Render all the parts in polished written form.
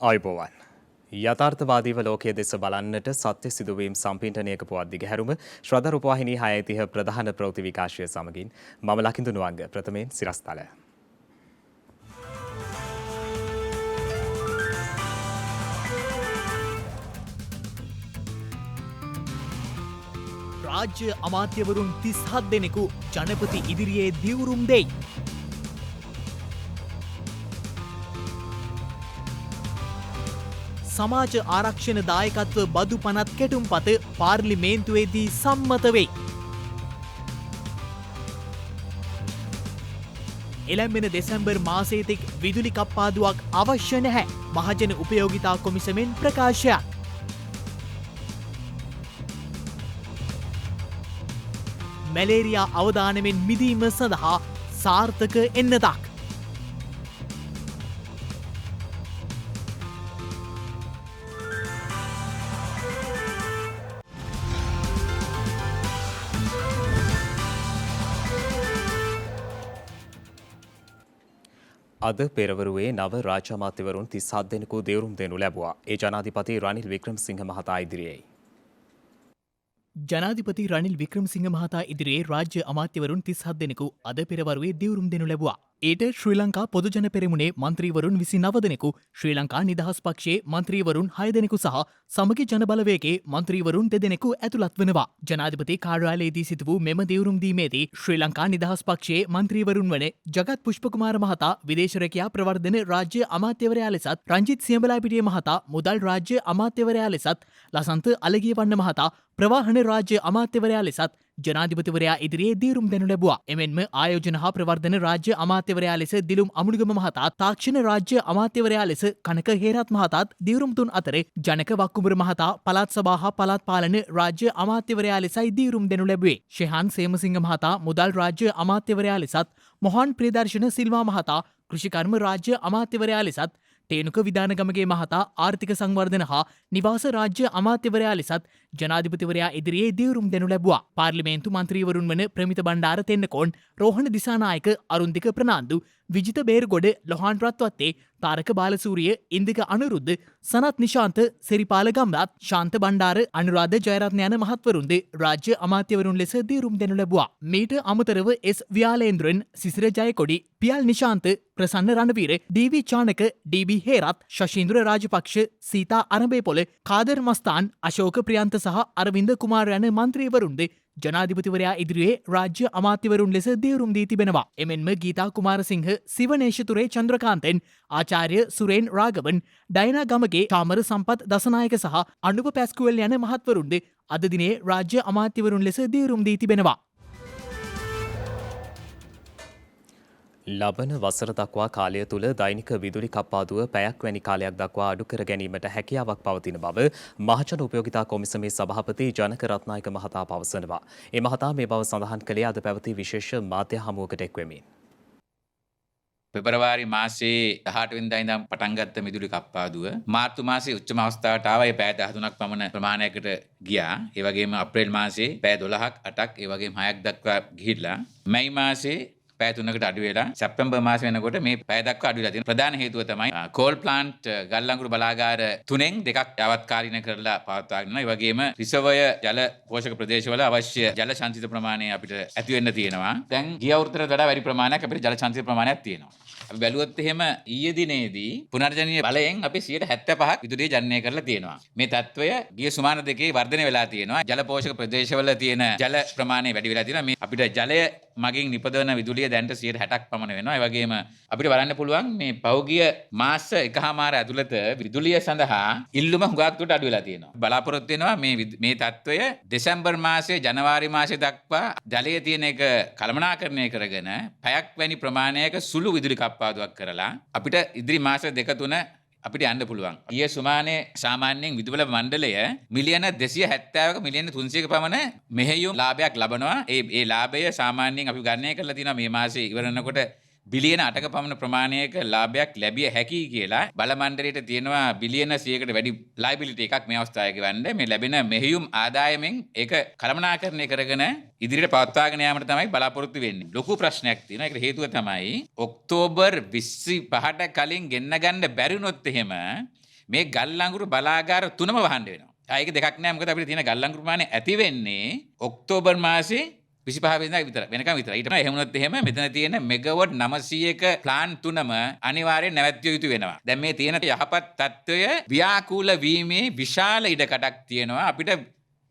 ආයුබෝවන්. යථාර්ථවාදීව ලෝකයේ දෙස බලන්නට සත්‍ය සිදුවීම් සම්පින්ටනයක පුවත් දිගහැරුම ශ්‍රද්ධා රූපවාහිනී 6:30 ප්‍රධාන ප්‍රවෘත්ති විකාශය සමගින් මම ලකිඳු නුවංග ප්‍රථමයෙන් සිරස්තල. රාජ්‍ය අමාත්‍යවරුන් 37 දෙනෙකු ජනපති ඉදිරියේ දිවුරුම් දෙයි. සමාජ ආරක්ෂණ දායකත්ව බදු පනත් කෙටුම්පත පාර්ලිමේන්තුවේදී සම්මත වෙයි. එළැඹෙන දෙසැම්බර් මාසයේතෙක් විදුලි කප්පාදුවක් අවශ්‍ය නැහැ. මහජන උපයෝගිතා කොමිසමෙන් ප්‍රකාශයක්. මැලේරියා අවදානමෙන් මිදීම සඳහා සාර්ථක එන්නතක්. අද පෙරවරුවේ නව රාජ්‍ය අමාත්‍යවරුන් 37 දෙනෙකු දිවුරුම් දෙනු ලැබුවා. ඒ ජනාධිපති රනිල් වික්‍රමසිංහ මහතා ඉදිරියේ ජනාධිපති රනිල් වික්‍රමසිංහ මහතා ඉදිරියේ රාජ්‍ය අමාත්‍යවරුන් 37 දෙනෙකු අද පෙරවරුවේ දිවුරුම් දෙනු ලැබුවා. ඊට ශ්‍රී ලංකා පොදුජන පෙරමුණේ මන්ත්‍රීවරුන් 29 දෙනෙකු, ශ්‍රී ලංකා නිදහස් පක්ෂයේ මන්ත්‍රීවරුන් 6 දෙනෙකු සහ සමගි ජන බලවේගයේ මන්ත්‍රීවරුන් 2 දෙනෙකු ඇතුළත් වනවා. ජනාධිපති කාර්යාලයේදී සිදු වූ මෙම දිවුරුම් දීමේදී ශ්‍රී ලංකා නිදහස් පක්ෂයේ මන්ත්‍රීවරුන් වන ජගත් පුෂ්පකුමාර මහතා විදේශ රැකියා ප්‍රවර්ධන රාජ්‍ය අමාත්‍යවරයා ලෙසත්, රංජිත් සියඹලාපිටිය මහතා මුදල් රාජ්‍ය අමාත්‍යවරයා ලෙසත්, ලසන්ත අලගියවන්න මහතා ප්‍රවාහන රාජ්‍ය අමාත්‍යවරයා ලෙසත් ජනාධිපතිවරයා ඉදිරියේ දීරුම් දෙනු ලැබුවා. එමෙන්ම ආයෝජන හා ප්‍රවර්ධන රාජ්‍ය අමාත්‍යවරයා ලෙස දිලුම් අමුණුගම මහතා, තාක්ෂණ රාජ්‍ය අමාත්‍යවරයා ලෙස කනක හේරත් මහතාත් දීරුම් දුන් අතර ජනක වක්කුඹුර මහතා පළාත් සභා හා පළාත් පාලන රාජ්‍ය අමාත්‍යවරයා ලෙසයි දීරුම් දෙනු ලැබුවේ. ශෙහාන් සේමසිංහ මහතා මුදල් රාජ්‍ය අමාත්‍යවරයා ලෙසත්, මොහන් ප්‍රියදර්ශන සිල්වා මහතා කෘෂිකර්ම රාජ්‍ය අමාත්‍යවරයා ලෙසත්, තේනුක විධානගමගේ මහතා ආර්ථික සංවර්ධන හා නිවාස රාජ්‍ය අමාත්‍යවරයා ලෙසත් ජනාධිපතිවරයා ඉදිරියේ දිවුරුම් දෙනු ලැබුවා. පාර්ලිමේන්තු මන්ත්‍රීවරුන් වන ප්‍රමිත බණ්ඩාර තෙන්නකෝන්, රෝහණ දිසානායක, අරුන්දික ප්‍රනාන්දු, විජිත බේරුගොඩ, ලොහාන් රත්වත්තේ, තාරක බාලසූරිය, ඉන්දික අනුරුද්ධ, සනත් නිශාන්ත, සිරිපාල ගම්ලත්, ශාන්ත බණ්ඩාර, අනුරාධ ජයරත්න යන මහත්වරුන්ද රාජ්‍ය අමාත්‍යවරුන් ලෙස දිවුරුම් දෙනු ලැබුවා. මීට අමතරව එස් ව්‍යාලේන්ද්‍රන්, සිසිර ජයකොඩි, පියල් නිශාන්ත, ප්‍රසන්න රණවීර, ඩී.වී. චානක, ඩී.බී. හේරත්, ශෂීන්ද්‍ර රාජපක්ෂ, සීතා අරඹේපොළ, කාදර් මස්තාන්, අශෝක ප්‍රියන්ත සහ අරවින්ද කුමාර යන මන්ත්‍රීවරුන්ද ජනාධිපතිවරයා ඉදිරියේ රාජ්‍ය අමාත්‍යවරුන් ලෙස දිවුරුම් දී තිබෙනවා. එමෙන්ම ගීතා කුමාරසිංහ, සිවනේශතුරේ චන්ද්‍රකාන්තෙන්, ආචාර්ය සුරේන් රාගවන්, ඩයනා ගමගේ, චාමර සම්පත් දසනායක සහ අනුප පැස්කුවල් යන මහත්වරුන්ද අද දිනේ රාජ්‍ය අමාත්‍යවරුන් ලෙස දිවුරුම් දී තිබෙනවා. ලබන වසර දක්වා කාලය තුළ දෛනික විදුලි කප්පාදුව පැයක් වැනි කාලයක් දක්වා අඩු කර ගැනීමට හැකියාවක් පවතින බව මහජන උපයෝගිතා කොමිසමේ සභාපති ජනක රත්නායක මහතා පවසනවා. ඒ මහතා මේ බව සඳහන් කළේ අද පැවති විශේෂ මාධ්‍ය හමුවකට එක්වෙමින්. පෙබරවාරි මාසයේ 18 වෙනිදා ඉඳන් පටන් ගත්ත මිදුලි කප්පාදුව මාර්තු මාසයේ උච්චම අවස්ථාවට ආවා. ඒ පැය 13ක් පමණ ප්‍රමාණයකට ගියා. ඒ වගේම අප්‍රේල් මාසයේ පැය 12ක් 8ක් ඒ වගේම 6ක් දක්වා ගිහිල්ලා මැයි මාසයේ පැය 3කට අඩු වෙලා සැප්තැම්බර් මාස වෙනකොට මේ පැය දක්වා අඩු වෙලා තියෙනවා. ප්‍රධාන හේතුව තමයි කෝල් ප්ලාන්ට් ගල්ලංගුරු බලාගාර 3න් 2ක් යාවත්කාලින කරලා පවත්වාගෙන යනවා. ඒ වගේම රිසර්වය ජල පෝෂක ප්‍රදේශවල අවශ්‍ය ජල සංචිත ප්‍රමාණය අපිට ඇති වෙන්න තියෙනවා. දැන් ගිය අවුරුද්දට වඩා වැඩි ප්‍රමාණයක් අපිට ජල සංචිත ප්‍රමාණයක් තියෙනවා. අපි බැලුවොත් එහෙම ඊයේ දිනේදී පුනර්ජනනීය බලයෙන් අපි 75ක් විදුලිය ජනනය කරලා තියෙනවා. මේ තත්වය ගිය සුමාන දෙකේ වර්ධනය වෙලා තියෙනවා. ජල පෝෂක ප්‍රදේශවල තියෙන ජල ප්‍රමාණය වැඩි වෙලා තියෙනවා. මේ අපිට ජලය මගින් නිපදවන විදුලිය දැන්ට 60ක් පමණ වෙනවා. ඒ වගේම අපිට බලන්න පුළුවන් මේ පෞගිය මාස එකහමාර ඇතුළත විදුලිය සඳහා ඉල්ලුම හුඟක් දුරට අඩු වෙලා තියෙනවා. බලාපොරොත්තු වෙනවා මේ තත්වය දෙසැම්බර් මාසයේ ජනවාරි මාසයේ දක්වා ජලයේ තියෙන එක කළමනාකරණය කරගෙන පැයක් වැනි ප්‍රමාණයක සුළු විදුලි කප්පාදුවක් කරලා අපිට ඉදිරි මාස දෙක තුන අපිට යන්න පුළුවන්. ඊයේ සුමානේ සාමාන්‍යයෙන් විදුබල මණ්ඩලය මිලියන 270ක මිලියන 300ක පමණ මෙහෙයුම් ලාභයක් ලබනවා. ඒ ලාභය සාමාන්‍යයෙන් අපි ගණනය කරලා තියෙනවා මේ මාසේ ඉවර වෙනකොට බිලියන 8ක පමණ ප්‍රමාණයක ලාභයක් ලැබිය හැකියි කියලා බල මණ්ඩලයට තියෙනවා බිලියන 100කට වැඩි ලයබිලිටි එකක් මේ අවස්ථාවේ ගවන්නේ. මේ ලැබෙන මෙහෙයුම් ආදායමෙන් ඒක කළමනාකරණය කරගෙන ඉදිරියට පවත්වාගෙන යාමට තමයි බලාපොරොත්තු වෙන්නේ. ලොකු ප්‍රශ්නයක් තියෙනවා. ඒකට හේතුව තමයි ඔක්තෝබර් 25ට කලින් ගෙන්න ගන්න බැරි වුණොත් එහෙම මේ ගල් ලංගුරු බලාගාර තුනම වහන්න වෙනවා. ඒක දෙකක් නෑ මොකද අපිට තියෙන ගල් ලංගුරු ප්‍රමාණය ඇති වෙන්නේ ඔක්තෝබර් මාසේ 25 වෙනිදා විතර වෙනකම් විතර. ඊට පස්සේ එහෙම වුණොත් එහෙම මෙතන තියෙන මෙගාවොට් 900ක ප්ලාන් තුනම අනිවාර්යෙන් නැවැත්විය යුතු වෙනවා. දැන් මේ තියෙන යහපත් තත්ත්වය ව්‍යාකූල වීමේ විශාල ඉඩකඩක් තියෙනවා අපිට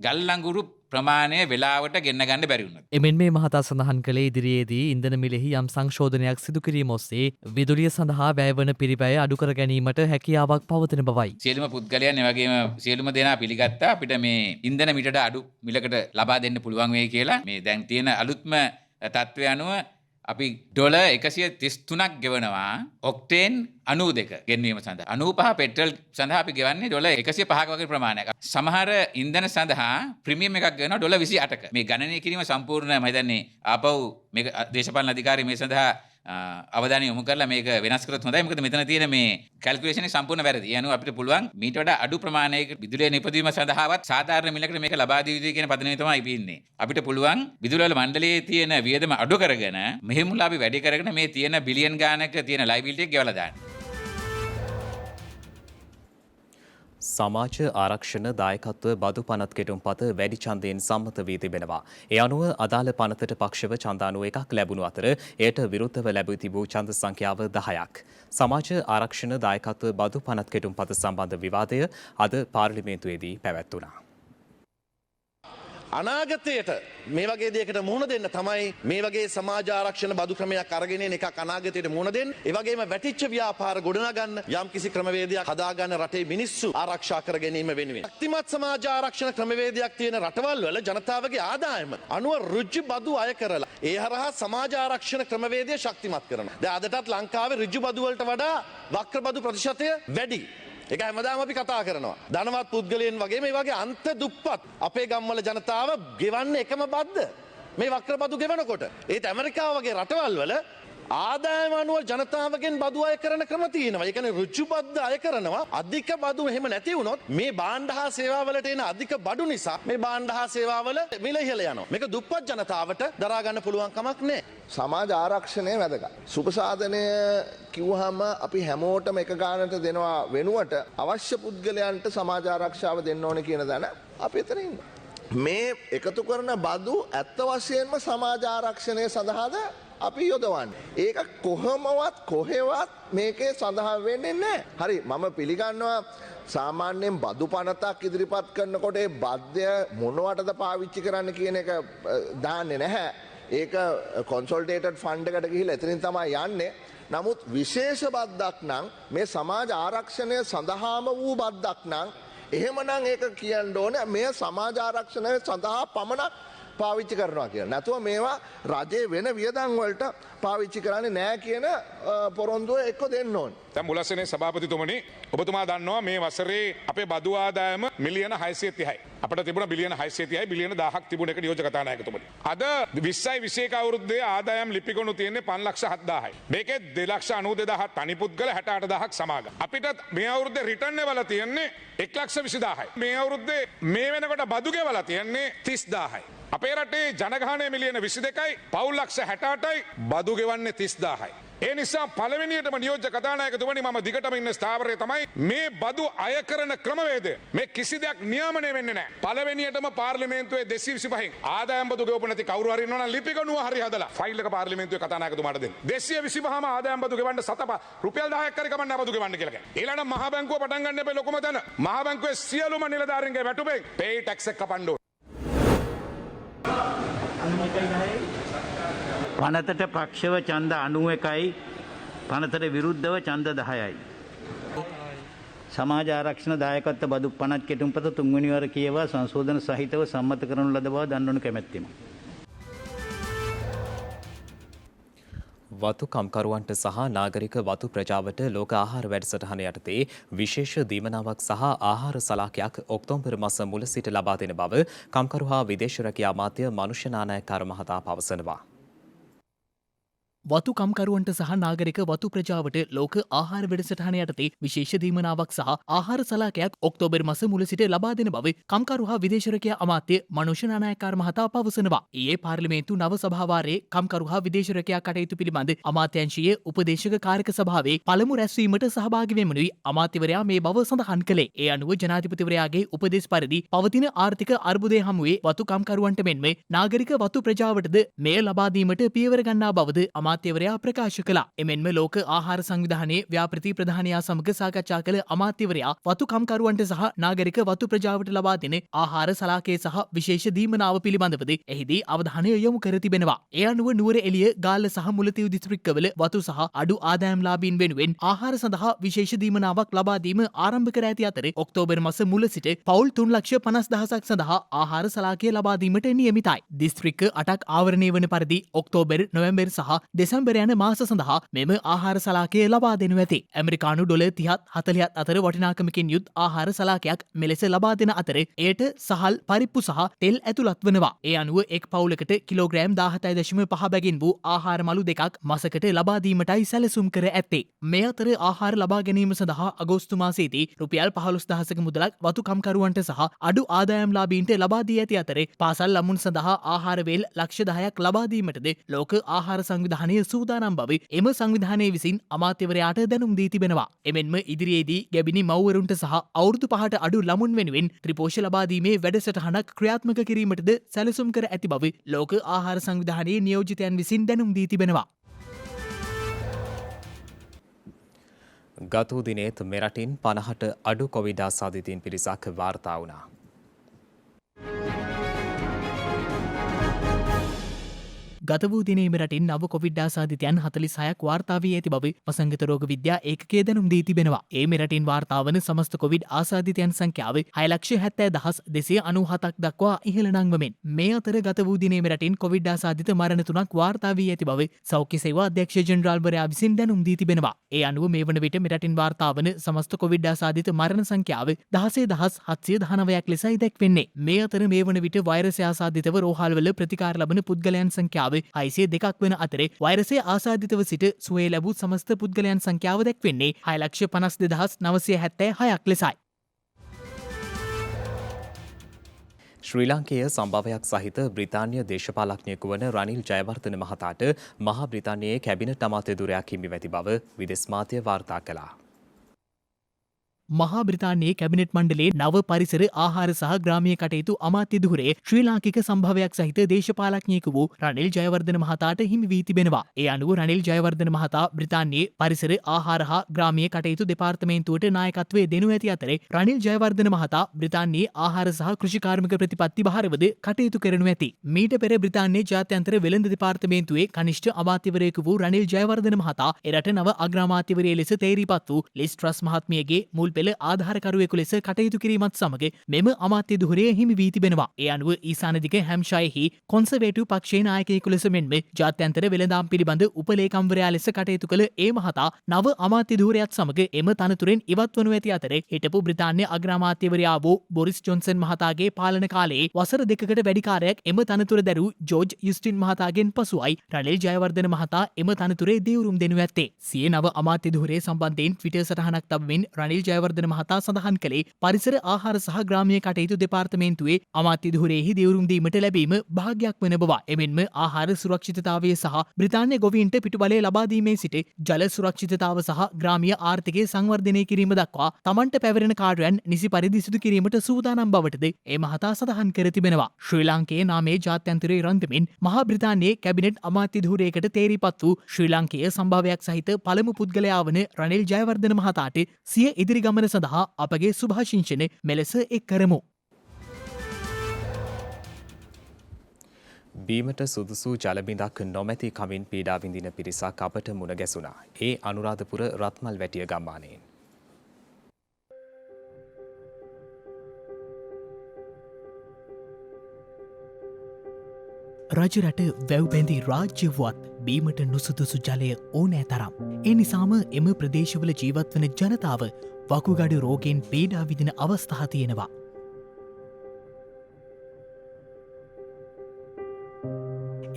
ගල් ලංගුරු ප්‍රමාණය වෙලාවට ගෙන්න ගන්න බැරි වුණොත්. එමෙන් මේ මහතා සඳහන් කළේ ඉදිරියේදී ඉන්ධන මිලෙහි යම් සංශෝධනයක් සිදු කිරීම ඔස්සේ විදුලිය සඳහා වැයවන පිරිවැය අඩු කර ගැනීමට හැකියාවක් පවතින බවයි. සියලුම පුද්ගලයන් එවැගේම සියලුම දෙනා පිළිගත්තා අපිට මේ ඉන්ධන මිටට අඩු මිලකට ලබා දෙන්න පුළුවන් වෙයි කියලා. මේ දැන් තියෙන අලුත්ම තත්ත්වය අනුව අපි ඩොලර් 133ක් ගෙවනවා ඔක්ටේන් 92 ගෙන්වීම සඳහා. 95 පෙට්‍රල් සඳහා අපි ගෙවන්නේ ඩොලර් 105ක වගේ ප්‍රමාණයක්. සමහර ඉන්ධන සඳහා ප්‍රීමියම් එකක් ගෙවනවා ඩොලර් 28ක. මේ ගණනය කිරීම සම්පූර්ණ මම හිතන්නේ ආපහු මේක දේශපාලන අධිකාරිය මේ සඳහා අවධානය යොමු කරලා මේක වෙනස් කරොත් හොඳයි. මොකද මෙතන තියෙන මේ කැල්කියුලේෂන් එක සම්පූර්ණ වැරදි. ඒ අනුව අපිට පුළුවන් මීට වඩා අඩු ප්‍රමාණයක විදුලිය නිපදවීම සඳහාවත් සාධාරණ මිලකට මේක ලබා දිය යුතුයි කියන පදනමේ තමයි අපි ඉන්නේ. අපිට පුළුවන් විදුලි වල මණ්ඩලයේ තියෙන වියදම අඩු කරගෙන මෙහෙමුලා අපි වැඩි කරගෙන මේ තියෙන බිලියන් ගානක තියෙන ලයිබිලිටි එක ගෙවලා දාන්න. සමාජ ආරක්ෂණ දායකත්ව බදු පනත් කෙටුම්පත වැඩි ඡන්දයෙන් සම්මත වී තිබෙනවා. ඒ අනුව අදාළ පනතට පක්ෂව ඡන්ද 91ක් ලැබුණු අතර එයට විරුද්ධව ලැබී තිබූ ඡන්ද සංඛ්‍යාව 10ක්. සමාජ ආරක්ෂණ දායකත්ව බදු පනත් කෙටුම්පත සම්බන්ධ විවාදය අද පාර්ලිමේන්තුවේදී පැවැත්වුණා. අනාගතයට මේ වගේ දෙයකට මුහුණ දෙන්න තමයි මේ වගේ සමාජ ආරක්ෂණ බදු ක්‍රමයක් අරගෙන එන එකක් අනාගතයට මුහුණ දෙන්න. ඒ වගේම වැටිච්ච ව්‍යාපාර ගොඩනගන්න යම්කිසි ක්‍රමවේදයක් හදාගන්න රටේ මිනිස්සු ආරක්ෂා කර ගැනීම වෙනුවෙන්. ශක්තිමත් සමාජ ආරක්ෂණ ක්‍රමවේදයක් තියෙන රටවල් වල ජනතාවගේ ආදායම අනුව ඍජු බදු අය කරලා ඒ හරහා සමාජ ආරක්ෂණ ක්‍රමවේදය ශක්තිමත් කරනවා. දැන් අදටත් ලංකාවේ ඍජු බදු වලට වඩා වක්‍ර බදු ප්‍රතිශතය වැඩි. ඒක හැමදාම අපි කතා කරනවා. ධනවත් පුද්ගලයන් වගේ මේ වගේ අන්ත දුප්පත් අපේ ගම්වල ජනතාව ගෙවන්නේ එකම බද්ද. මේ වක්‍ර බදු ගෙවනකොට. ඒත් ඇමරිකාව වගේ රටවල් වල ආදායම අනුව ජනතාවගෙන් බදු අය කරන ක්‍රම තියෙනවා. ඒ කියන්නේ ඍජු බද්ද අය කරනවා. අධික බදු එහෙම නැති වුණොත් මේ භාණ්ඩ හා සේවා වලට එන අධික බඩු නිසා මේ භාණ්ඩ හා සේවා වල මිල ඉහළ යනවා. මේක දුප්පත් ජනතාවට දරා ගන්න පුළුවන් කමක් නැහැ. සමාජ ආරක්ෂණය වැදගත්. සුපසාධනය කිව්වහම අපි හැමෝටම එක ගානට දෙනවා වෙනුවට අවශ්‍ය පුද්ගලයන්ට සමාජ ආරක්ෂාව දෙන්න ඕනේ කියන දන අපි එතන ඉන්නවා. මේ එකතු කරන බදු ඇත්ත වශයෙන්ම සමාජ ආරක්ෂණය සඳහාද අපි යොදවන්නේ. ඒක කොහොමවත් කොහෙවත් මේකේ සඳහන් වෙන්නේ නැහැ. හරි මම පිළිගන්නවා සාමාන්‍යයෙන් බදු පනතක් ඉදිරිපත් කරනකොට ඒ බද්දය මොනවටද පාවිච්චි කරන්න කියන එක දාන්නේ නැහැ. ඒක කොන්සල්ටේටඩ් ෆන්ඩ් එකට ගිහිල්ලා එතනින් තමයි යන්නේ. නමුත් විශේෂ බද්දක් නම් මේ සමාජ ආරක්ෂණය සඳහාම වූ බද්දක් නම් එහෙමනම් ඒක කියන්න ඕනේ මේ සමාජ ආරක්ෂණය සඳහා පමණක් පාවිච්චි කරනවා කියලා. නැතුව මේවා රජයේ වෙන වියදම් වලට පාවිච්චි කරන්නේ නැහැ කියන පොරොන්දුව එක්ක දෙන්න ඕනේ. දැන් මුලස්සනේ සභාපතිතුමනි ඔබතුමා දන්නවා මේ වසරේ අපේ බදු ආදායම මිලියන 630යි. අපිට තිබුණා බිලියන 630යි බිලියන 1000ක් තිබුණ එක නියෝජක කතානායකතුමනි. අද 20යි 21 අවුරුද්දේ ආදායම් ලිපිගොනු තියෙන්නේ 5,70,000යි. මේකේ 2,92,000 තනි පුද්ගල 68,000ක් සමාගම්. අපිට මේ අවුරුද්දේ රිටර්න් එවලා තියෙන්නේ 1,20,000යි. මේ අවුරුද්දේ මේ වෙනකොට බදු ගෙවලා තියෙන්නේ 30,000යි. අපේ රටේ ජනගහනය මිලියන 22යි පවුල් ලක්ෂ 68යි බදු ගෙවන්නේ 30,000යි. ඒ නිසා පළවෙනියටම නියෝජ්‍ය කතානායකතුමනි මම දිගටම ඉන්න ස්ථාවරය තමයි මේ බදු අය කරන ක්‍රමවේදය. මේ කිසි දෙයක් නියාමනය වෙන්නේ නැහැ. පළවෙනියටම පාර්ලිමේන්තුවේ 225න් ආදායම් බදු ගෙවපු නැති කවුරු හරි ඉන්නවනම් ලිපිගොනුව හරි හදලා ෆයිල් එක පාර්ලිමේන්තුවේ කතානායකතුමාට දෙන්න. 225ම ආදායම් බදු ගෙවන්න රුපියල් 10ක් හරි කමන්න බදු ගෙවන්න කියලා කියනවා. ඊළඟ මහා බැංකුව පටන් ගන්න එපේ ලොකුම තැන. මහා බැංකුවේ සියලුම නිලධාරීන්ගේ වැටුපෙන් පේ ටැක්ස් එක කපන්න ඕනේ. පනතට පක්ෂව ඡන්ද 91යි පනතට විරුද්ධව ඡන්ද 10යි. සමාජ ආරක්ෂණ දායකත්ව බදු පනත් කෙටුම්පත තුන්වෙනි වර කියවා සංශෝධන සහිතව සම්මත කරනු ලද බව දන්වනු කැමැත්තෙමු. වතු කම්කරුවන්ට සහ නාගරික වතු ප්‍රජාවට ලෝක ආහාර වැඩසටහන යටතේ විශේෂ දීමනාවක් සහ ආහාර සලාකයක් ඔක්තෝබර් මාස මුල සිට ලබා දෙන බව කම්කරු හා විදේශ රැකියා අමාත්‍ය මනුෂ්‍ය නානායක්කාර මහතා පවසනවා. වතු කම්කරුවන්ට සහ නාගරික වතු ප්‍රජාවට ලෝක ආහාර වැඩසටහන යටතේ විශේෂ දීමනාවක් සහ ආහාර සලාකයක් ඔක්තෝබර් මස මුල සිට ලබා දෙන බව කම්කරු හා විදේශරකයා අමාත්‍ය මනුෂ්‍ය නානායක්කාර මහතා පවසනවා. ඊයේ පාර්ලිමේන්තු නව සභාවාරයේ කම්කරු හා විදේශරකයා කටයුතු පිළිබඳ අමාත්‍යංශීය උපදේශක කාර්යක සභාවේ පළමු රැස්වීමට සහභාගී වෙමුනුයි අමාත්‍යවරයා මේ බව සඳහන් කළේ. ඒ අනුව ජනාධිපතිවරයාගේ උපදෙස් පරිදි පවතින ආර්ථික අර්බුදය හමුවේ වතු කම්කරුවන්ට මෙන්ම නාගරික වතු ප්‍රජාවටද මෙය ලබා දීමට පියවර ගන්නා බවද අමාත්‍යවරයා ප්‍රකාශ කළා. එමෙන්ම ලෝක ආහාර සංවිධානයේ ව්‍යාපෘති ප්‍රධානියා සමග සාකච්ඡා කළ අමාත්‍යවරයා වතු කම්කරුවන්ට සහ නාගරික වතු ප්‍රජාවට ලබා දෙන ආහාර සලාකය සහ විශේෂ දීමනාව පිළිබඳවද එහිදී අවධානය යොමු කර තිබෙනවා. ඒ අනුව නුවර එළිය ගාල්ල සහ මුලතිව් දිස්ත්‍රික්කවල වතු සහ අඩු ආදායම්ලාභීන් වෙනුවෙන් ආහාර සඳහා විශේෂ දීමනාවක් ලබා දීම ආරම්භ කර ඇති අතර ඔක්තෝබර් මාස මුල සිට පවුල් 3,50,000ක් සඳහා ආහාර සලාකය ලබා දීමට නියමිතයි. දිස්ත්‍රික්ක 8ක් ආවරණය වන පරිදි ඔක්තෝබර්, නොවැම්බර් සහ දෙසැම්බර් යන මාස සඳහා මෙම ආහාර සලාකය ලබා දෙනු ඇති. ඇමරිකානු ඩොලර් 30ත් 40ත් අතර වටිනාකමකින් යුත් ආහාර සලාකයක් මෙලෙස ලබා දෙන අතර එයට සහල්, පරිප්පු සහ තෙල් ඇතුළත් වනවා. ඒ අනුව එක් පවුලකට කිලෝග්‍රෑම් 17.5 බැගින් වූ ආහාර මළු දෙකක් මසකට ලබා දීමටයි සැලසුම් කර ඇත්තේ. මේ අතර ආහාර ලබා ගැනීම සඳහා අගෝස්තු මාසයේදී රුපියල් 15,000ක මුදලක් වතු කම්කරුවන්ට සහ අඩු ආදායම්ලාභීන්ට ලබා දී ඇති අතර පාසල් ළමුන් සඳහා ආහාර වේල් ලක්ෂ 10ක් ලබා දීමටද ලෝක ආහාර සංවිධානය සූදානම් බව එම සංවිධානය විසින් අමාත්‍යවරයාට දැනුම් දී තිබෙනවා. එමෙන්ම ඉදිරියේදී ගැබිනි මව්වරුන්ට සහ අවුරුදු 5ට අඩු ළමුන් වෙනුවෙන් ත්‍රිපෝෂ ලබා දීමේ වැඩසටහනක් ක්‍රියාත්මක කිරීමටද සැලසුම් කර ඇති බව ලෝක ආහාර සංවිධානයේ නියෝජිතයන් විසින් දැනුම් දී තිබෙනවා. ගත වූ දිනේත් මෙරටින් 50ට අඩු කොවිඩ් ආසාදිතයින් පිරිසක් වාර්තා වුණා. ගත වූ දිනේ මෙරටින් නව කොවිඩ් ආසාදිතයන් 46ක් වාර්තා වී ඇති බව වසංගත රෝග විද්‍යා ඒකකය දැනුම් දී තිබෙනවා. ඒ මෙරටින් වාර්තා වන සමස්ත කොවිඩ් ආසාදිතයන් සංඛ්‍යාව 6,70,297ක් දක්වා ඉහළ නංවමින් මේ අතර ගත වූ දිනේ මෙරටින් කොවිඩ් ආසාදිත මරණ 3ක් වාර්තා වී ඇති බව සෞඛ්‍ය සේවා අධ්‍යක්ෂ ජෙනරාල්වරයා විසින් දැනුම් දී තිබෙනවා. ඒ අනුව මේ වන විට මෙරටින් වාර්තා වන සමස්ත කොවිඩ් ආසාදිත මරණ සංඛ්‍යාව 16,719ක් ලෙසයි දැක්වෙන්නේ. මේ අතර මේ වන විට වෛරසය ආසාදිතව රෝහල්වල ප්‍රතිකාර ලබන පුද්ගලයන් සංඛ්‍යාව 602ක් වන අතර වෛරසය ආසාදිතව සිට සුවය ලැබූ සමස්ත පුද්ගලයන් සංඛ්‍යාව දැක්වෙන්නේ 6,52,976ක් ලෙසයි. ශ්‍රී ලාංකේය සම්භාවයක් සහිත බ්‍රිතාන්‍ය දේශපාලඥයෙකු වන රනිල් ජයවර්ධන මහතාට මහා බ්‍රිතාන්‍යයේ කැබිනට් අමාත්‍යධුරයක් හිමි ඇති බව විදෙස් මාධ්‍ය වාර්තා කළා. මහා බ්‍රිතාන්‍යයේ කැබිනට් මණ්ඩලයේ නව පරිසර ආහාර සහ ග්‍රාමීය කටයුතු අමාත්‍ය ධුරයේ ශ්‍රී ලාංකික සම්භාවයක් සහිත දේශපාලඥයෙකු වූ රනිල් ජයවර්ධන මහතාට හිමි වී තිබෙනවා. ඒ අනුව රනිල් ජයවර්ධන මහතා බ්‍රිතාන්‍යයේ පරිසර ආහාර හා ග්‍රාමීය කටයුතු දෙපාර්තමේන්තුවට නායකත්වයේ දෙනු ඇති අතර රනිල් ජයවර්ධන මහතා බ්‍රිතාන්‍යයේ ආහාර සහ කෘෂිකාර්මික ප්‍රතිපත්ති භාරවද කටයුතු කරනු ඇති. මීට පෙර බ්‍රිතාන්‍යයේ ජාත්‍යන්තර වෙළඳ දෙපාර්තමේන්තුවේ කනිෂ්ඨ අමාත්‍යවරයෙකු වූ රනිල් ජයවර්ධන මහතා එරට නව අග්‍රාමාත්‍යවරයෙකු ලෙස තේරීපත් වූ ලිස් ට්‍රස් මහත්මියගේ මුල් පෙළ ආධාරකරුවෙකු ලෙස කටයුතු කිරීමත් සමග මෙම අමාත්‍ය ධුරය හිමි වී තිබෙනවා. ඒ අනුව ඊසානදිග හැම්ෂයරෙහි කොන්සර්වේටිව් පක්ෂයේ නායකයෙකු ලෙස මෙන්ම ජාත්‍යන්තර වෙළඳාම් පිළිබඳ උපලේකම්වරයා ලෙස කටයුතු කළ ඒ මහතා නව අමාත්‍ය ධුරයත් සමග එම තනතුරෙන් ඉවත් වනු ඇති අතර හිටපු බ්‍රිතාන්‍ය අග්‍රාමාත්‍යවරයා වූ බොරිස් ජොන්සන් මහතාගේ පාලන කාලයේ වසර දෙකකට වැඩි කාලයක් එම තනතුර දැරූ ජෝර්ජ් යුස්ටින් මහතාගෙන් පසුවයි රනිල් ජයවර්ධන මහතා එම තනතුරේ දියුරුම් දෙනු ඇත්තේ. සිය නව අමාත්‍ය ධුරය සම්බන්ධයෙන් ට්විටර් සටහනක් තබමින් රනිල් ජයවර්ධන මහතා සඳහන් කළේ පරිසර ආහාර සහ ග්‍රාමීය කටයුතු දෙපාර්තමේන්තුවේ අමාත්‍ය ධුරයෙහි දියුරුම් දීමට ලැබීම භාග්‍යයක් වන බව. එමෙන්ම ආහාර සුරක්ෂිතතාවය සහ බ්‍රිතාන්‍ය ගොවීන්ට පිටුබලය ලබා දීමේ සිට ජල සුරක්ෂිතතාව සහ ග්‍රාමීය ආර්ථිකය සංවර්ධනය කිරීම දක්වා තමන්ට පැවරෙන කාර්යයන් නිසි පරිදි සිදු කිරීමට සූදානම් බවටද ඒ මහතා සඳහන් කර තිබෙනවා. ශ්‍රී ලාංකේය නාමයේ ජාත්‍යන්තරයේ රන්දමින් මහා බ්‍රිතාන්‍යයේ කැබිනට් අමාත්‍ය ධුරයකට තේරීපත් වූ ශ්‍රී ලාංකේය සම්භාවයක් සහිත පළමු පුද්ගලයා වන රනිල් ජයවර්ධන මහතාට සිය ඉදිරි ගමන සඳහා අපගේ සුභාශිංසන මෙලෙස එක් කරමු. බීමට සුදුසු ජලබිඳක් නොමැති කමින් පීඩා විඳින පිරිසක් අපට මුණ ගැසුණා. ඒ අනුරාධපුර රත්මල් වැටිය ගම්මානයෙන්. රජරට වැව්බැඳි රාජ්‍යවත් බීමට නුසුදුසු ජලය ඕනෑ තරම්. ඒ නිසාම එම ප්‍රදේශවල ජීවත්වන ජනතාව වකුගඩු රෝගෙන් පීඩා විදින අවස්ථා තියෙනවා.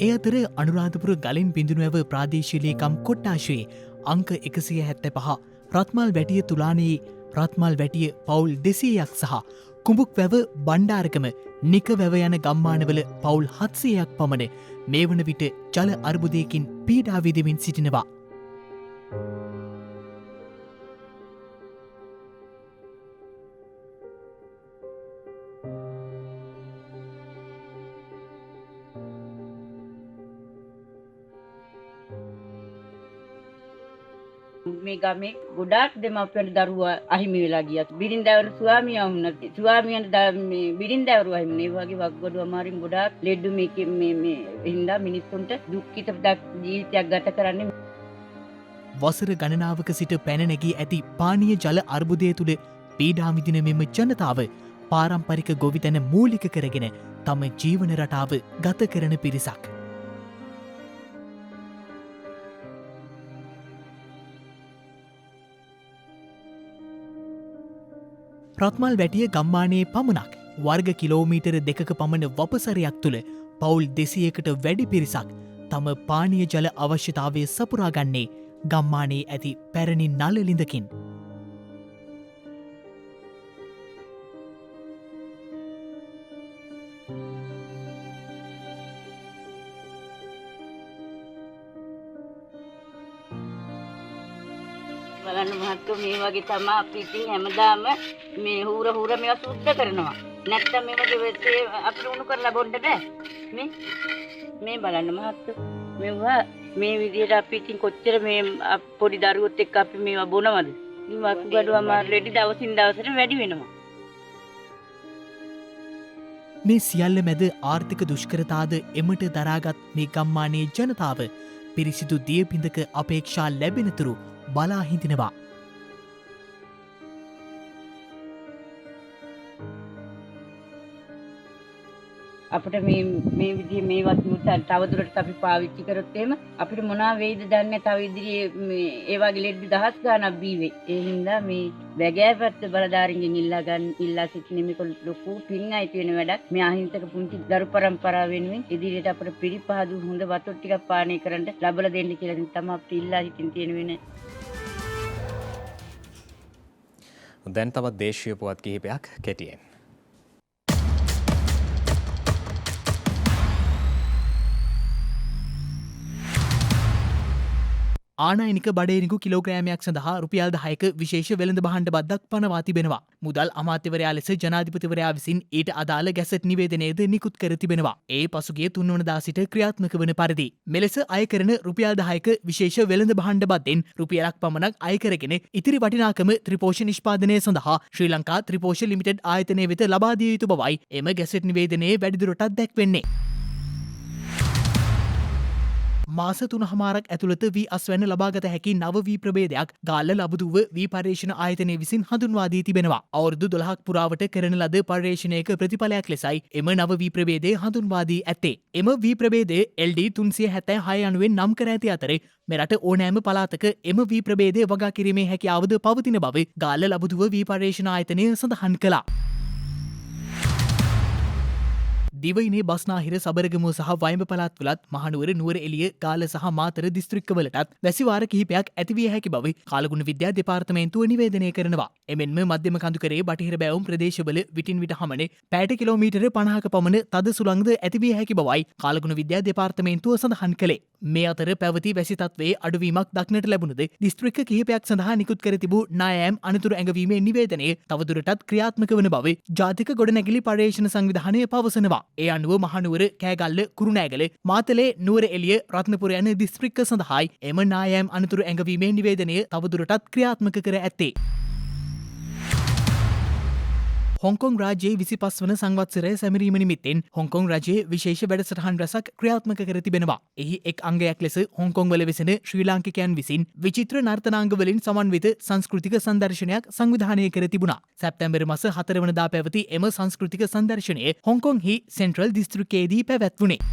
ඒ අතර අනුරාධපුර ගලින් බිඳුණු ඇව ප්‍රාදේශීය ලේකම් කොට්ටාශයේ අංක 175 රත්මල් වැටිය තුලානයේ රත්මල් වැටිය පවුල් 200ක් සහ කුඹුක් වැව බණ්ඩාරකම නික වැව යන ගම්මානවල පවුල් 700ක් පමණ මේ වන විට ජල අර්බුදයකින් පීඩා විඳිමින් සිටිනවා. මේ ගමේ ගොඩාක් දෙමාපියන් දරුවා අහිමි වෙලා ගියා. බිරින්දෑවරු ස්වාමියා වුණා. ස්වාමියන් මේ බිරින්දෑවරු අහිමි මේ වගේ වග්ගඩුව අමාරින් ගොඩාක් ලෙඩ මේ හින්දා මිනිස්සුන්ට දුක්ඛිත ජීවිතයක් ගත කරන්නේ. වසර ගණනාවක සිට පැන නැගී ඇති පානීය ජල අර්බුදය තුළ පීඩා විඳින මෙම ජනතාව පාරම්පරික ගොවිතැන මූලික කරගෙන තම ජීවන රටාව ගත කරන පිරිසක්. රත්මල් වැටිය ගම්මානයේ පමණක් වර්ග කිලෝමීටර 2ක පමණ වපසරයක් තුළ පවුල් 200කට වැඩි පිරිසක් තම පානීය ජල අවශ්‍යතාවය සපුරාගන්නේ ගම්මානයේ ඇති පැරණි නළලිඳකින්. බලන්න මහත්තයෝ මේ වගේ තමයි අපි ඉතින් හැමදාම මේ හූර මේවා සුද්ධ කරනවා. නැත්තම් මේව දෙවසේ අපිට උණු කරලා බොන්න බෑ. මේ බලන්න මහත්තයෝ මේවා මේ විදිහට අපි ඉතින් කොච්චර මේ පොඩි දරුවොත් එක්ක අපි මේවා බොනවද? මේ වකුගඩුව අමාරු ලෙඩ දවසින් දවසට වැඩි වෙනවා. මේ සියල්ල මැද ආර්ථික දුෂ්කරතාද එමට දරාගත් මේ ගම්මානයේ ජනතාව පිරිසිදු දියපිඳක අපේක්ෂා ලැබෙනතුරු බලා හිඳිනවා. අපිට මේ විදිහේ මේවත් තවදුරටත් අපි පාවිච්චි කරොත් එහෙම අපිට මොනවා වෙයිද දන්නේ තව ඉදිරියේ මේ ඒ වගේ ලෙඩ දහස් ගාණක් බීවේ. ඒ හින්දා මේ වැගෑපත් බලධාරීන්ගෙන් ඉල්ලා සිටින මේක ලොකු පින් අයිති වෙන වැඩක්. මේ අහිංසක පුංචි දරු පරම්පරාව වෙනුවෙන් ඉදිරියට අපිට පිළිපහදු හොඳ වතුර ටිකක් පානය කරන්න ලැබලා දෙන්න කියලා තමයි අපිට ඉල්ලා සිටින් තියෙන වෙන්නේ. දැන් තවත් දේශීය පුවත් කිහිපයක් කෙටියෙන්. ආනයනික බඩේනිකු කිලෝග්‍රෑමයක් සඳහා රුපියල් 10ක විශේෂ වෙළඳ භාණ්ඩ බද්දක් පනවා තිබෙනවා. මුදල් අමාත්‍යවරයා ලෙස ජනාධිපතිවරයා විසින් ඊට අදාළ ගැසට් නිවේදනයද නිකුත් කර තිබෙනවා. ඒ පසුගිය 3 වනදා සිට ක්‍රියාත්මක වන පරිදි මෙලෙස අය කරන රුපියල් 10ක විශේෂ වෙළඳ භාණ්ඩ බද්දෙන් රුපියලක් පමණක් අය කරගෙන ඉතිරි වටිනාකම ත්‍රිපෝෂ නිෂ්පාදනය සඳහා ශ්‍රී ලංකා ත්‍රිපෝෂ ලිමිටඩ් ආයතනය වෙත ලබා දිය යුතු බවයි එම ගැසට් නිවේදනයේ වැඩිදුරටත් දැක්වෙන්නේ. මාස 3මාරක් ඇතුළත වී අස්වැන්න ලබාගත හැකි නව වී ප්‍රභේදයක් ගාල්ල ලබුදුව වී පර්යේෂණ ආයතනය විසින් හඳුන්වා දී තිබෙනවා. අවුරුදු 12ක් පුරාවට කරන ලද පර්යේෂණයක ප්‍රතිඵලයක් ලෙසයි එම නව වී ප්‍රභේදය හඳුන්වා දී ඇත්තේ. එම වී ප්‍රභේදය LD 376 යනුවෙන් නම් කර ඇති අතර මෙරට ඕනෑම පළාතක එම වී ප්‍රභේදය වගා කිරීමේ හැකියාවද පවතින බව ගාල්ල ලබුදුව වී පර්යේෂණ ආයතනය සඳහන් කළා. දිවයිනේ බස්නාහිර සබරගමුව සහ වයඹ පළාත්වලත් මහනුවර නුවර එළිය ගාල්ල සහ මාතර දිස්ත්‍රික්කවලටත් වැසිවාර කිහිපයක් ඇතිවිය හැකි බව කාලගුණ විද්‍යා දෙපාර්තමේන්තුව නිවේදනය කරනවා. එමෙන්ම මධ්‍යම කඳුකරේ බටහිර බැවුම් ප්‍රදේශවල විටින් විට හමන පැයට කිලෝමීටර 50ක පමණ තද සුළංද ඇතිවිය හැකි බවයි කාලගුණ විද්‍යා දෙපාර්තමේන්තුව සඳහන් කළේ. මේ අතර පැවති වැසි තත්වයේ අඩුවීමක් දක්නට ලැබුණද දිස්ත්‍රික්ක කිහිපයක් සඳහා නිකුත් කර තිබූ නායෑම් අනතුරු ඇඟවීමේ නිවේදනය තවදුරටත් ක්‍රියාත්මක වන බව ජාතික ගොඩනැගිලි පර්යේෂණ සංවිධානය පවසනවා. ඒ අනුව මහනුවර කෑගල්ල කුරුණෑගල මාතලේ නුවර එළිය රත්නපුර යන දිස්ත්‍රික්ක සඳහායි එම නායෑම් අනතුරු ඇඟවීමේ නිවේදනය තවදුරටත් ක්‍රියාත්මක කර ඇත්තේ. හොංකොං රාජ්‍යයේ 25 වන සංවත්සරය සැමරීම නිමිත්තෙන් හොංකොං රජයේ විශේෂ වැඩසටහන් රැසක් ක්‍රියාත්මක කර තිබෙනවා. එහි එක් අංගයක් ලෙස හොංකොං වල වෙසෙන ශ්‍රී ලාංකිකයන් විසින් විචිත්‍ර නර්තනාංග වලින් සමන්විත සංස්කෘතික සංදර්ශනයක් සංවිධානය කර තිබුණා. සැප්තැම්බර් මාස 4 වනදා පැවති එම සංස්කෘතික සංදර්ශනය හොංකොංහි සෙන්ට්‍රල් දිස්ත්‍රික්කයේදී පැවැත්වුණේ.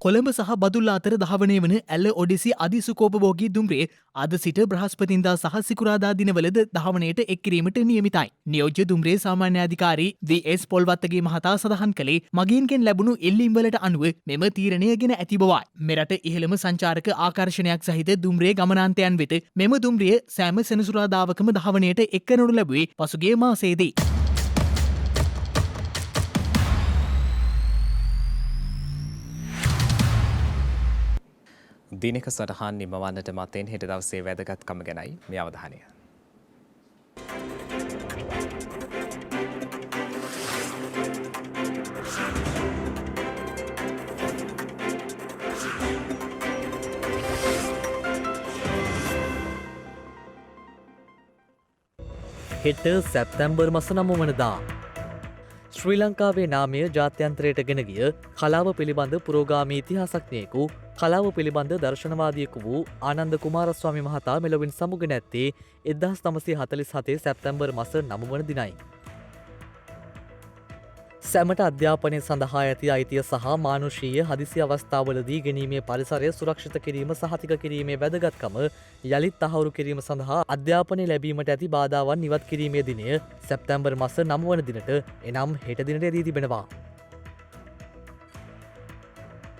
කොළඹ සහ බදුල්ල අතර ධාවනය වන ඇල්ල ඔඩිසි අධිසුකෝපභෝගී දුම්රිය අද සිට බ්‍රහස්පතින්දා සහ සිකුරාදා දිනවලද ධාවනයට එක් කිරීමට නියමිතයි. නියෝජ්‍ය දුම්රිය සාමාන්‍ය අධිකාරී V.S. පොල්වත්තගේ මහතා සඳහන් කළේ මගීන්ගෙන් ලැබුණු එල්ලීම්වලට අනුව මෙම තීරණය ගෙන ඇති බවයි. මෙරට ඉහළම සංචාරක ආකර්ෂණයක් සහිත දුම්රිය ගමනාන්තයන් වෙත මෙම දුම්රිය සෑම සෙනසුරාදාවකම ධාවනයට එක් කරනු ලැබුවේ පසුගිය මාසයේදී. දිනක සටහන් නිමවන්නට මතෙන් හෙට දවසේ වැදගත්කම ගැනයි මේ අවධානය. හෙට සැප්තැම්බර් මස 9 වනදා ශ්‍රී ලංකාවේ නාමය ජාත්‍යන්තරයට ගෙන ගිය කලාව පිළිබඳ පුරෝගාමී ඉතිහාසඥයෙකු කලාව පිළිබඳ දර්ශනවාදියෙකු වූ ආනන්ද කුමාරස්වාමි මහතා මෙලොවින් සමුගෙන ඇත්තේ 1947 සැප්තැම්බර් මස 9 වන දිනයි. සැමට අධ්‍යාපනය සඳහා ඇති අයිතිය සහ මානුෂීය හදිසි අවස්ථාවලදී ගැනීමේ පරිසරය සුරක්ෂිත කිරීම සහතික කිරීමේ වැදගත්කම යළිත් තහවුරු කිරීම සඳහා අධ්‍යාපනය ලැබීමට ඇති බාධාවන් ඉවත් කිරීමේ දිනය සැප්තැම්බර් මස 9 වන දිනට එනම් හෙට දිනට යෙදී තිබෙනවා.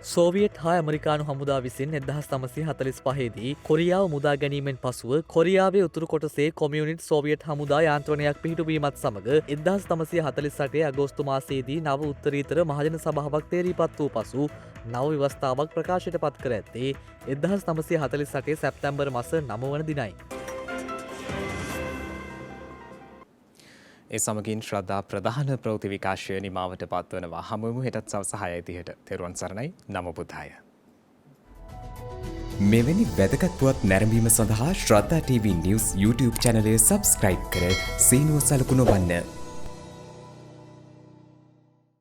සෝවියට් හා ඇමරිකානු හමුදා විසින් 1945 දී කොරියාව මුදා ගැනීමෙන් පසුව කොරියාවේ උතුරු කොටසේ කොමියුනිට් සෝවියට් හමුදා යාන්ත්‍රණයක් පිහිටුවීමත් සමග 1948 අගෝස්තු මාසයේදී නව උත්තරීතර මහජන සභාවක් තේරීපත් වූ පසු නව ව්‍යවස්ථාවක් ප්‍රකාශයට පත් කර ඇත්තේ 1948 සැප්තැම්බර් මස 9 වන දිනයි. ඒ සමගින් ශ්‍රද්ධා ප්‍රධාන ප්‍රවෘත්ති විකාශය නිමාවට පත්වනවා. හමුවෙමු හෙටත් සවස 6:30ට. තෙරුවන් සරණයි. නමෝ බුද්ධාය. මෙවැනි වැදගත් පුවත් නැරඹීම සඳහා ශ්‍රද්ධා TV News YouTube channel එක subscribe කර සීනුව සලකුණ වන්න.